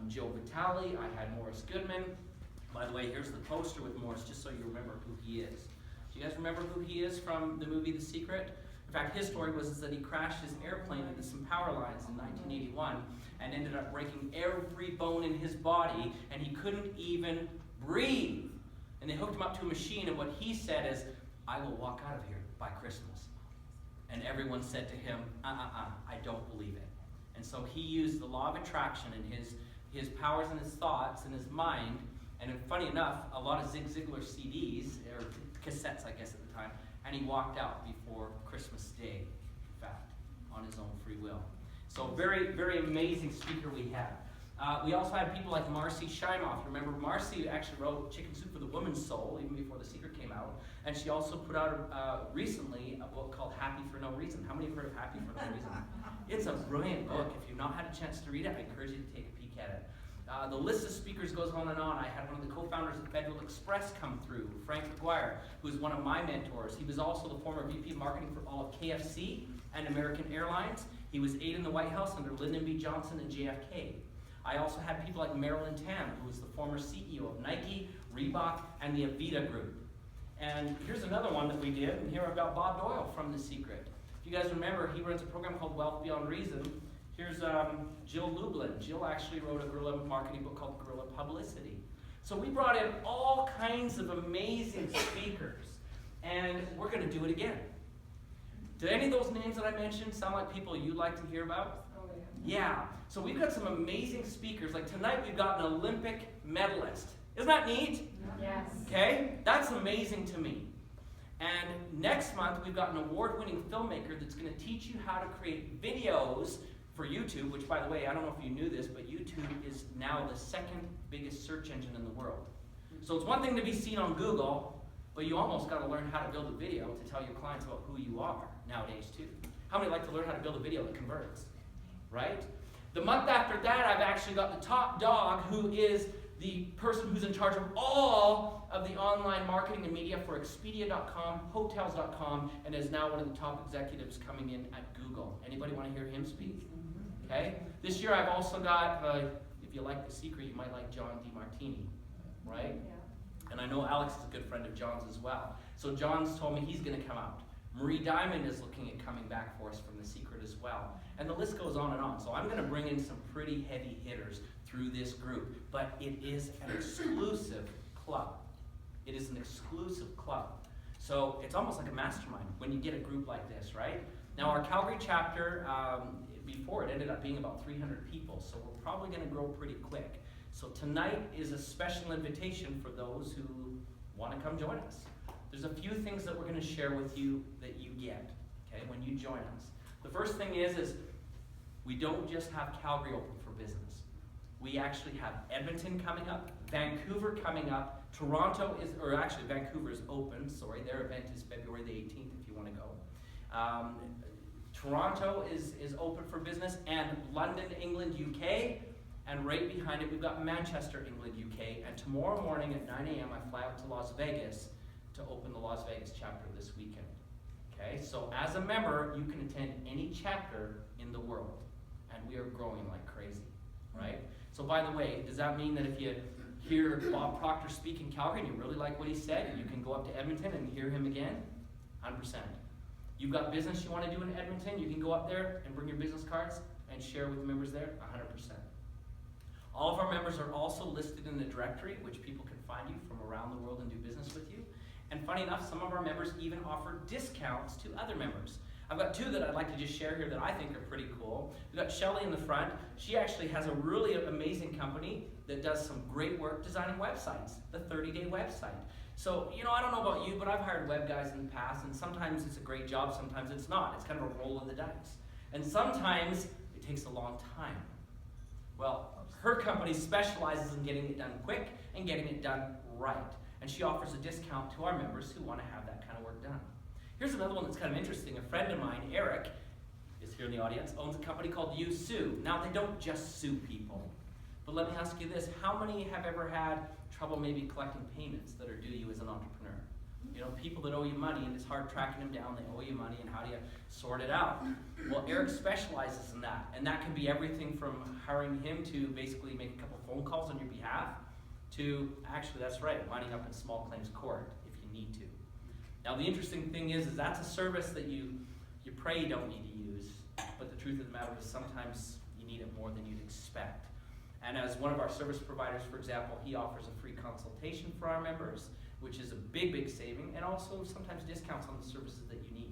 Joe Vitale. I had Morris Goodman. By the way, here's the poster with Morris, just so you remember who he is. Do you guys remember who he is from the movie The Secret? In fact, his story was that he crashed his airplane into some power lines in 1981 and ended up breaking every bone in his body, and he couldn't even breathe. And they hooked him up to a machine, and what he said is, "I will walk out of here by Christmas." And everyone said to him, I don't believe it. And so he used the law of attraction and his powers and his thoughts and his mind. And funny enough, a lot of Zig Ziglar CDs, or cassettes I guess at the time, and he walked out before Christmas Day, in fact, on his own free will. So very, very amazing speaker we have. We also had people like Marcy Shimoff. Remember, Marcy actually wrote Chicken Soup for the Woman's Soul, even before The Secret came out. And she also put out recently a book called Happy for No Reason. How many have heard of Happy for No Reason? It's a brilliant book. If you've not had a chance to read it, I encourage you to take a peek at it. The list of speakers goes on and on. I had one of the co-founders of Federal Express come through, Frank McGuire, who is one of my mentors. He was also the former VP of Marketing for all of KFC and American Airlines. He was 8 in the White House under Lyndon B. Johnson and JFK. I also had people like Marilyn Tam, who was the former CEO of Nike, Reebok, and the Avita Group. And here's another one that we did, and here I've got Bob Doyle from The Secret. If you guys remember, he runs a program called Wealth Beyond Reason. Here's Jill Lublin. Jill actually wrote a guerrilla marketing book called Guerrilla Publicity. So we brought in all kinds of amazing speakers, and we're going to do it again. Do any of those names that I mentioned sound like people you'd like to hear about? Oh, Yeah. So we've got some amazing speakers. Like tonight we've got an Olympic medalist. Isn't that neat? Yes. Okay? That's amazing to me. And next month we've got an award-winning filmmaker that's going to teach you how to create videos for YouTube, which, by the way, I don't know if you knew this, but YouTube is now the second biggest search engine in the world. So it's one thing to be seen on Google, but you almost got to learn how to build a video to tell your clients about who you are nowadays too. How many like to learn how to build a video that converts? Right? The month after that, I've actually got the top dog, who is the person who's in charge of all of the online marketing and media for Expedia.com, Hotels.com, and is now one of the top executives coming in at Google. Anybody want to hear him speak? Okay. This year I've also got, if you like The Secret, you might like John DeMartini, right? Yeah. And I know Alex is a good friend of John's as well. So John's told me he's going to come out. Marie Diamond is looking at coming back for us from The Secret as well. And the list goes on and on. So I'm going to bring in some pretty heavy hitters through this group. But it is an exclusive club. It is an exclusive club. So it's almost like a mastermind when you get a group like this, right? Now our Calgary chapter, before it ended up being about 300 people. So we're probably going to grow pretty quick. So tonight is a special invitation for those who want to come join us. There's a few things that we're going to share with you that you get, okay, when you join us. The first thing is we don't just have Calgary open for business. We actually have Edmonton coming up, Vancouver coming up, Toronto is, or actually Vancouver is open, sorry, their event is February the 18th if you want to go. Toronto is open for business, and London, England, UK, and right behind it we've got Manchester, England, UK, and tomorrow morning at 9 a.m. I fly out to Las Vegas to open the Las Vegas chapter this weekend. Okay, so as a member, you can attend any chapter in the world, and we are growing like crazy, right? So by the way, does that mean that if you hear Bob Proctor speak in Calgary and you really like what he said, you can go up to Edmonton and hear him again? 100%. You've got business you want to do in Edmonton, you can go up there and bring your business cards and share with the members there? 100%. All of our members are also listed in the directory, which people can find you from around the world and do business with you. And funny enough, some of our members even offer discounts to other members. I've got two that I'd like to just share here that I think are pretty cool. We've got Shelly in the front. She actually has a really amazing company that does some great work designing websites, the 30-day website. So, you know, I don't know about you, but I've hired web guys in the past, and sometimes it's a great job, sometimes it's not. It's kind of a roll of the dice. And sometimes it takes a long time. Well, her company specializes in getting it done quick and getting it done right. And she offers a discount to our members who want to have that kind of work done. Here's another one that's kind of interesting. A friend of mine, Eric, is here in the audience, owns a company called You Sue. Now, they don't just sue people. But let me ask you this. How many have ever had trouble maybe collecting payments that are due you as an entrepreneur? You know, people that owe you money, and it's hard tracking them down. They owe you money, and how do you sort it out? Well, Eric specializes in that, and that can be everything from hiring him to basically make a couple phone calls on your behalf to, actually, that's right, winding up in small claims court if you need to. Now, the interesting thing is that's a service that you pray you don't need to use, but the truth of the matter is sometimes you need it more than you'd expect. And as one of our service providers, for example, he offers a free consultation for our members, which is a big, big saving, and also sometimes discounts on the services that you need.